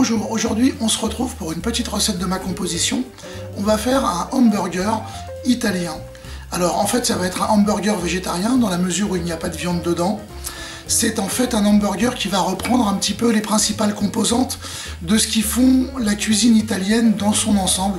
Bonjour, aujourd'hui on se retrouve pour une petite recette de ma composition. On va faire un hamburger italien. Alors en fait ça va être un hamburger végétarien dans la mesure où il n'y a pas de viande dedans. C'est en fait un hamburger qui va reprendre un petit peu les principales composantes de ce qui font la cuisine italienne dans son ensemble.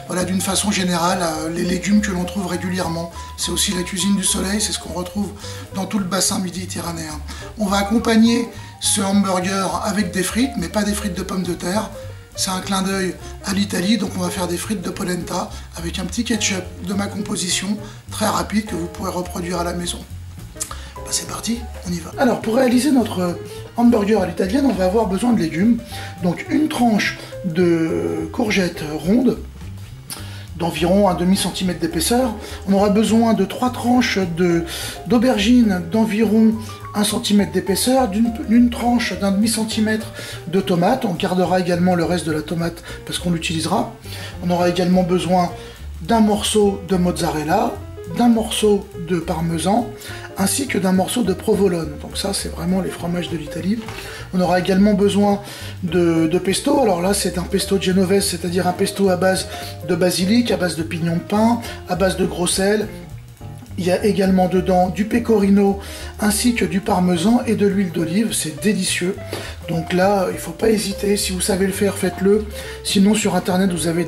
Voilà, d'une façon générale, les légumes que l'on trouve régulièrement. C'est aussi la cuisine du soleil, c'est ce qu'on retrouve dans tout le bassin méditerranéen. On va accompagner ce hamburger avec des frites, mais pas des frites de pommes de terre. C'est un clin d'œil à l'Italie, donc on va faire des frites de polenta avec un petit ketchup de ma composition, très rapide, que vous pourrez reproduire à la maison. Ben c'est parti, on y va. Alors pour réaliser notre hamburger à l'italienne, on va avoir besoin de légumes. Donc une tranche de courgettes rondes, d'environ un demi-centimètre d'épaisseur. On aura besoin de 3 tranches d'aubergines d'environ 1 cm d'épaisseur, d'une tranche d'un demi-centimètre de tomates. On gardera également le reste de la tomate parce qu'on l'utilisera. On aura également besoin d'un morceau de mozzarella, d'un morceau de parmesan, ainsi que d'un morceau de provolone. Donc ça, c'est vraiment les fromages de l'Italie. On aura également besoin de pesto. Alors là, c'est un pesto genovese, c'est-à-dire un pesto à base de basilic, à base de pignon de pin, à base de gros sel. Il y a également dedans du pecorino ainsi que du parmesan et de l'huile d'olive, c'est délicieux. Donc là, il ne faut pas hésiter, si vous savez le faire, faites-le. Sinon, sur internet, vous avez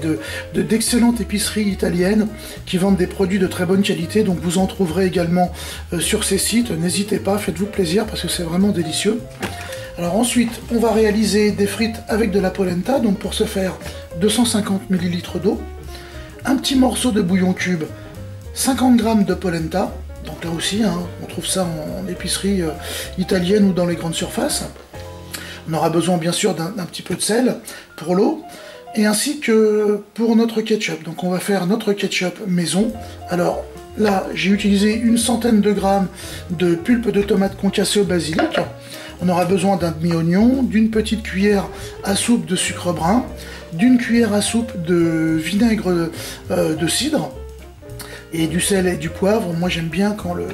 d'excellentes épiceries italiennes qui vendent des produits de très bonne qualité. Donc vous en trouverez également sur ces sites. N'hésitez pas, faites-vous plaisir parce que c'est vraiment délicieux. Alors ensuite, on va réaliser des frites avec de la polenta. Donc pour ce faire, 250 ml d'eau, un petit morceau de bouillon cube, 50 g de polenta, donc là aussi, hein, on trouve ça en épicerie italienne ou dans les grandes surfaces. On aura besoin bien sûr d'un petit peu de sel pour l'eau, et ainsi que pour notre ketchup. Donc on va faire notre ketchup maison. Alors là, j'ai utilisé une centaine de grammes de pulpe de tomate concassée au basilic. On aura besoin d'un demi-oignon, d'une petite cuillère à soupe de sucre brun, d'une cuillère à soupe de vinaigre de cidre, et du sel et du poivre. Moi j'aime bien quand le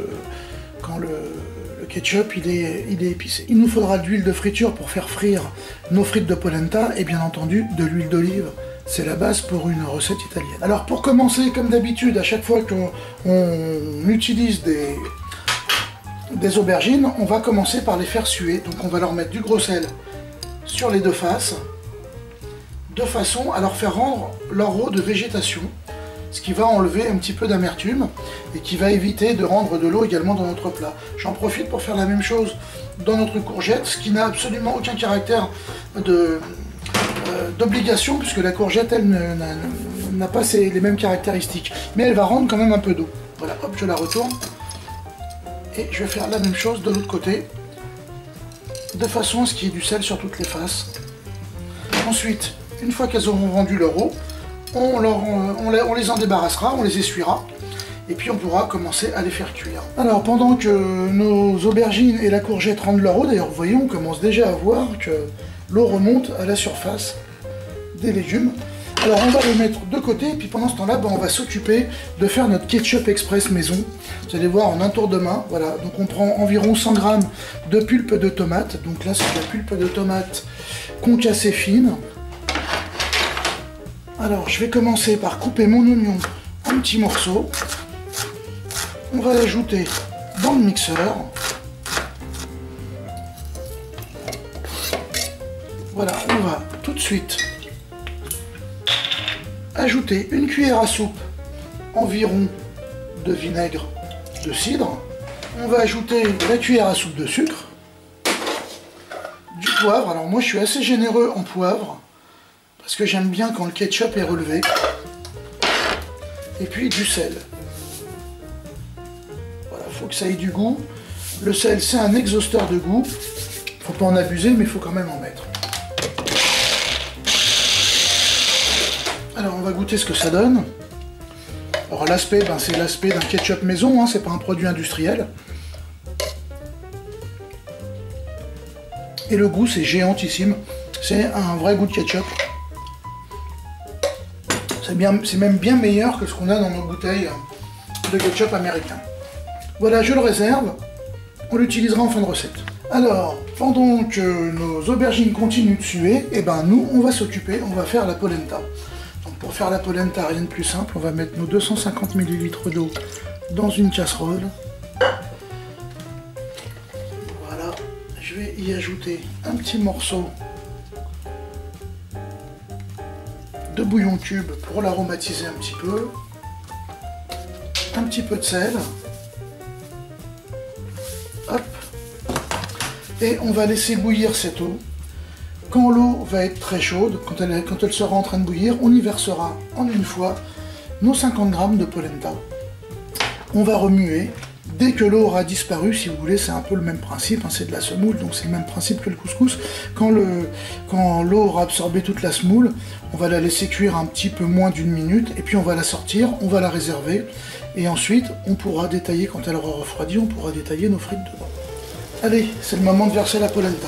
ketchup il est épicé. Il nous faudra de l'huile de friture pour faire frire nos frites de polenta et bien entendu de l'huile d'olive. C'est la base pour une recette italienne. Alors pour commencer, comme d'habitude, à chaque fois qu'on utilise des aubergines, on va commencer par les faire suer. Donc on va leur mettre du gros sel sur les deux faces, de façon à leur faire rendre leur eau de végétation, ce qui va enlever un petit peu d'amertume et qui va éviter de rendre de l'eau également dans notre plat. J'en profite pour faire la même chose dans notre courgette, ce qui n'a absolument aucun caractère d'obligation, puisque la courgette, elle, n'a pas les mêmes caractéristiques. Mais elle va rendre quand même un peu d'eau. Voilà, hop, je la retourne. Et je vais faire la même chose de l'autre côté, de façon à ce qu'il y ait du sel sur toutes les faces. Ensuite, une fois qu'elles auront rendu leur eau, on les en débarrassera, on les essuiera, et puis on pourra commencer à les faire cuire. Alors pendant que nos aubergines et la courgette rendent leur eau, d'ailleurs vous voyez, on commence déjà à voir que l'eau remonte à la surface des légumes. Alors on va les mettre de côté, et puis pendant ce temps-là, on va s'occuper de faire notre ketchup express maison. Vous allez voir en un tour de main, voilà. Donc on prend environ 100 g de pulpe de tomate. Donc là c'est de la pulpe de tomate concassée fine. Alors, je vais commencer par couper mon oignon en petits morceaux. On va l'ajouter dans le mixeur. Voilà, on va tout de suite ajouter une cuillère à soupe environ de vinaigre de cidre. On va ajouter la cuillère à soupe de sucre, du poivre. Alors moi, je suis assez généreux en poivre, parce que j'aime bien quand le ketchup est relevé. Et puis du sel. Voilà, il faut que ça ait du goût. Le sel, c'est un exhausteur de goût. Faut pas en abuser, mais il faut quand même en mettre. Alors on va goûter ce que ça donne. Alors l'aspect, c'est l'aspect d'un ketchup maison, hein, c'est pas un produit industriel. Et le goût, c'est géantissime. C'est un vrai goût de ketchup. C'est même bien meilleur que ce qu'on a dans nos bouteilles de ketchup américain. Voilà, je le réserve. On l'utilisera en fin de recette. Alors, pendant que nos aubergines continuent de suer, et ben nous, on va s'occuper, on va faire la polenta. Donc pour faire la polenta, rien de plus simple, on va mettre nos 250 ml d'eau dans une casserole. Voilà, je vais y ajouter un petit morceau de bouillon cube pour l'aromatiser un petit peu de sel. Hop. Et on va laisser bouillir cette eau. Quand l'eau va être très chaude, quand elle sera en train de bouillir, on y versera en une fois nos 50 g de polenta. On va remuer. Dès que l'eau aura disparu, si vous voulez, c'est un peu le même principe, hein, c'est de la semoule, donc c'est le même principe que le couscous. Quand l'eau aura absorbé toute la semoule, on va la laisser cuire un petit peu moins d'une minute, et puis on va la sortir, on va la réserver, et ensuite on pourra détailler, quand elle aura refroidi, on pourra détailler nos frites dedans. Allez, c'est le moment de verser la polenta.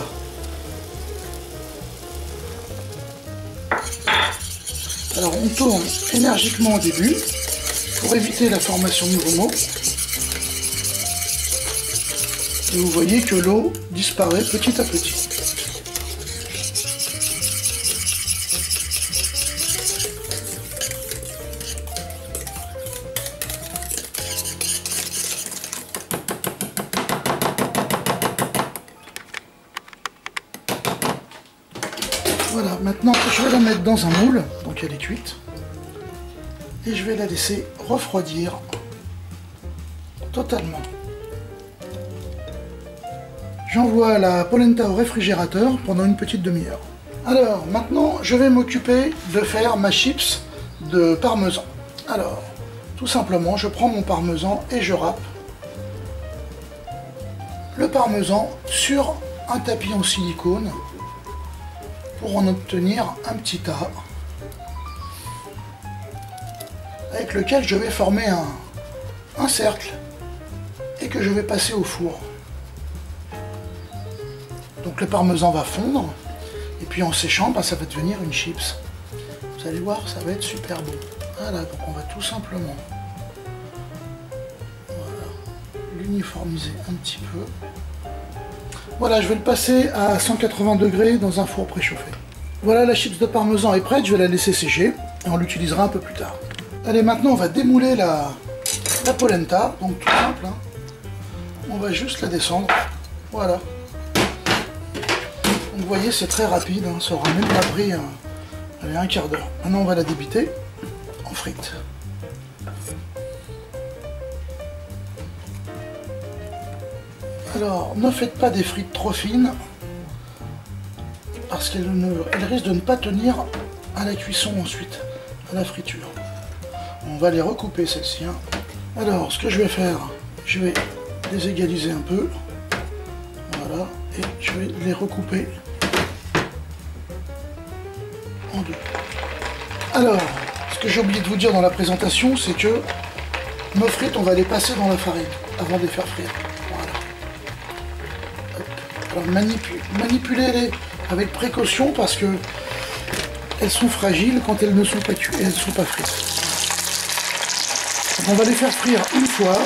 Alors on tourne énergiquement au début, pour éviter la formation de grumeaux. Et vous voyez que l'eau disparaît petit à petit. Voilà, maintenant je vais la mettre dans un moule, donc elle est cuite. Et je vais la laisser refroidir totalement. J'envoie la polenta au réfrigérateur pendant une petite demi-heure. Alors, maintenant, je vais m'occuper de faire ma chips de parmesan. Alors, tout simplement, je prends mon parmesan et je râpe le parmesan sur un tapis en silicone pour en obtenir un petit tas avec lequel je vais former un cercle et que je vais passer au four. Donc le parmesan va fondre, et puis en séchant, ça va devenir une chips. Vous allez voir, ça va être super bon. Voilà, donc on va tout simplement l'uniformiser un petit peu. Voilà, je vais le passer à 180 degrés dans un four préchauffé. Voilà, la chips de parmesan est prête, je vais la laisser sécher, et on l'utilisera un peu plus tard. Allez, maintenant on va démouler la polenta, donc tout simple, hein. On va juste la descendre, voilà. Vous voyez, c'est très rapide, hein, ça aura même pas pris un quart d'heure. Maintenant, on va la débiter en frites. Alors, ne faites pas des frites trop fines, parce qu'elles risquent de ne pas tenir à la cuisson ensuite, à la friture. On va les recouper, celles-ci. Hein. Alors, ce que je vais faire, je vais les égaliser un peu. Voilà, et je vais les recouper en deux. Alors, ce que j'ai oublié de vous dire dans la présentation, c'est que nos frites, on va les passer dans la farine avant de les faire frire. Voilà. Hop. Alors manipulez-les avec précaution parce que elles sont fragiles quand elles ne sont pas cuites, elles ne sont pas frites. Donc on va les faire frire une fois.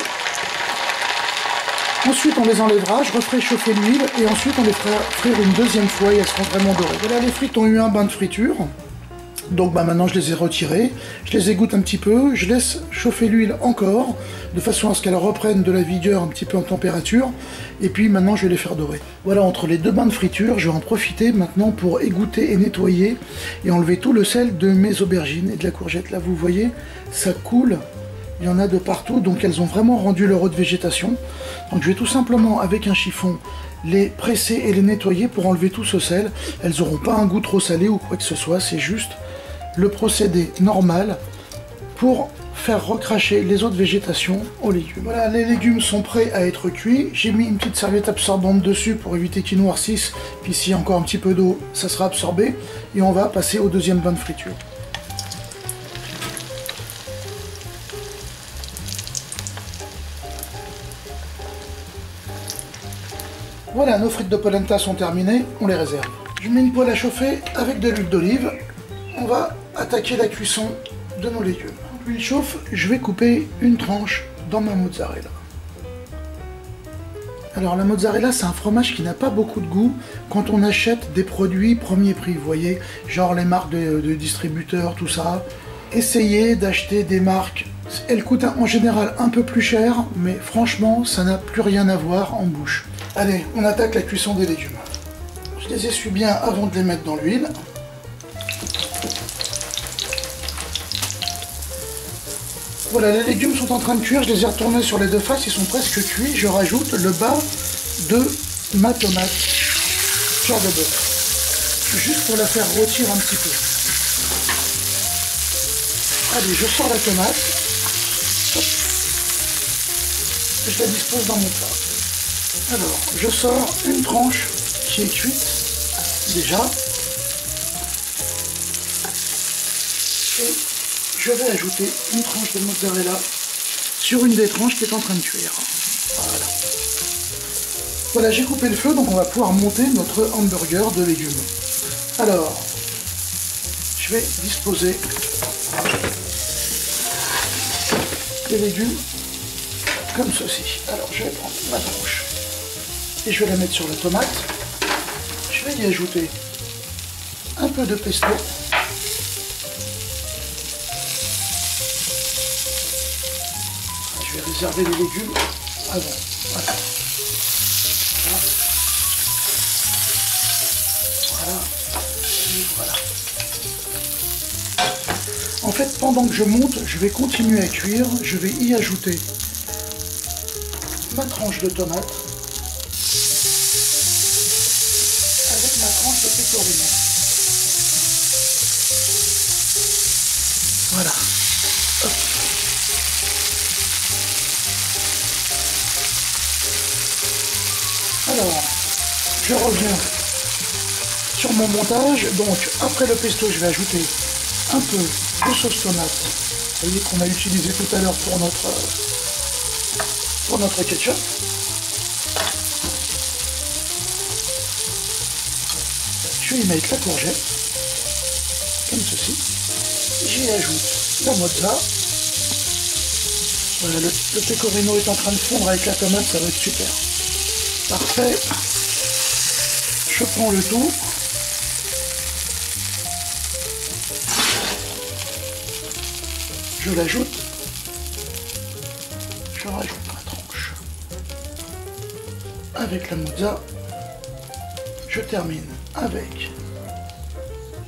Ensuite, on les enlèvera, je referai chauffer l'huile et ensuite on les fera frire une deuxième fois et elles seront vraiment dorées. Voilà, les frites ont eu un bain de friture. Donc maintenant je les ai retirées, je les égoutte un petit peu, je laisse chauffer l'huile encore, de façon à ce qu'elles reprennent de la vigueur un petit peu en température, et puis maintenant je vais les faire dorer. Voilà, entre les deux bains de friture, je vais en profiter maintenant pour égoutter et nettoyer, et enlever tout le sel de mes aubergines et de la courgette. Là vous voyez, ça coule, il y en a de partout, donc elles ont vraiment rendu leur eau de végétation. Donc je vais tout simplement, avec un chiffon, les presser et les nettoyer pour enlever tout ce sel. Elles n'auront pas un goût trop salé ou quoi que ce soit, c'est juste le procédé normal pour faire recracher les eaux de végétation aux légumes. Voilà, les légumes sont prêts à être cuits. J'ai mis une petite serviette absorbante dessus pour éviter qu'ils noircissent. Puis s'il y a encore un petit peu d'eau, ça sera absorbé. Et on va passer au deuxième bain de friture. Voilà, nos frites de polenta sont terminées, on les réserve. Je mets une poêle à chauffer avec de l'huile d'olive. On va attaquer la cuisson de nos légumes. L'huile chauffe, je vais couper une tranche dans ma mozzarella. Alors la mozzarella, c'est un fromage qui n'a pas beaucoup de goût quand on achète des produits premier prix, vous voyez, genre les marques de distributeurs, tout ça. Essayez d'acheter des marques, elles coûtent en général un peu plus cher, mais franchement, ça n'a plus rien à voir en bouche. Allez, on attaque la cuisson des légumes. Je les essuie bien avant de les mettre dans l'huile. Voilà, les légumes sont en train de cuire, je les ai retournés sur les deux faces, ils sont presque cuits. Je rajoute le bas de ma tomate cœur de bœuf, juste pour la faire rôtir un petit peu. Allez, je sors la tomate, hop, et je la dispose dans mon plat. Alors, je sors une tranche qui est cuite déjà, et je vais ajouter une tranche de mozzarella sur une des tranches qui est en train de cuire. Voilà. Voilà, j'ai coupé le feu, donc on va pouvoir monter notre hamburger de légumes. Alors, je vais disposer les légumes comme ceci. Alors, je vais prendre ma tranche et je vais la mettre sur la tomate. Je vais y ajouter un peu de pesto. Je vais réserver les légumes avant. Voilà. Voilà. Voilà. Et voilà. En fait, pendant que je monte, je vais continuer à cuire. Je vais y ajouter ma tranche de tomate avec ma tranche de pecorino. Voilà. Hop. Alors, je reviens sur mon montage. Donc, après le pesto, je vais ajouter un peu de sauce tomate. Vous voyez qu'on a utilisé tout à l'heure pour notre ketchup. Je vais y mettre la courgette, comme ceci. J'y ajoute la mozza. Voilà, le pecorino est en train de fondre avec la tomate, ça va être super. Parfait. Je prends le tout. Je l'ajoute. Je rajoute ma tranche. Avec la mozza. Je termine avec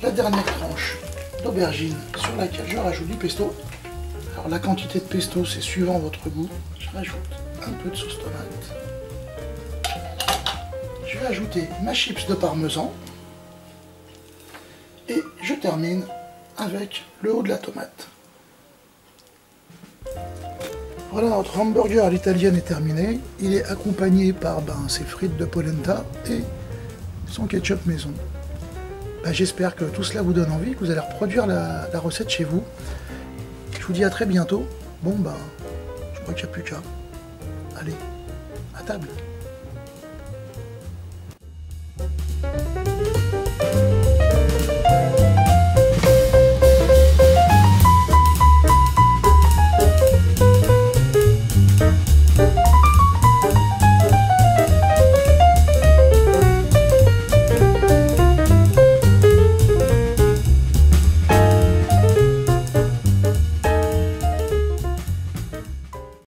la dernière tranche d'aubergine sur laquelle je rajoute du pesto. Alors la quantité de pesto, c'est suivant votre goût. Je rajoute un peu de sauce tomate. Je vais ajouter ma chips de parmesan et je termine avec le haut de la tomate. Voilà, notre hamburger à l'italienne est terminé. Il est accompagné par ses frites de polenta et son ketchup maison. J'espère que tout cela vous donne envie, que vous allez reproduire la recette chez vous. Je vous dis à très bientôt. Bon, je crois qu'il n'y a plus qu'à. Allez, à table.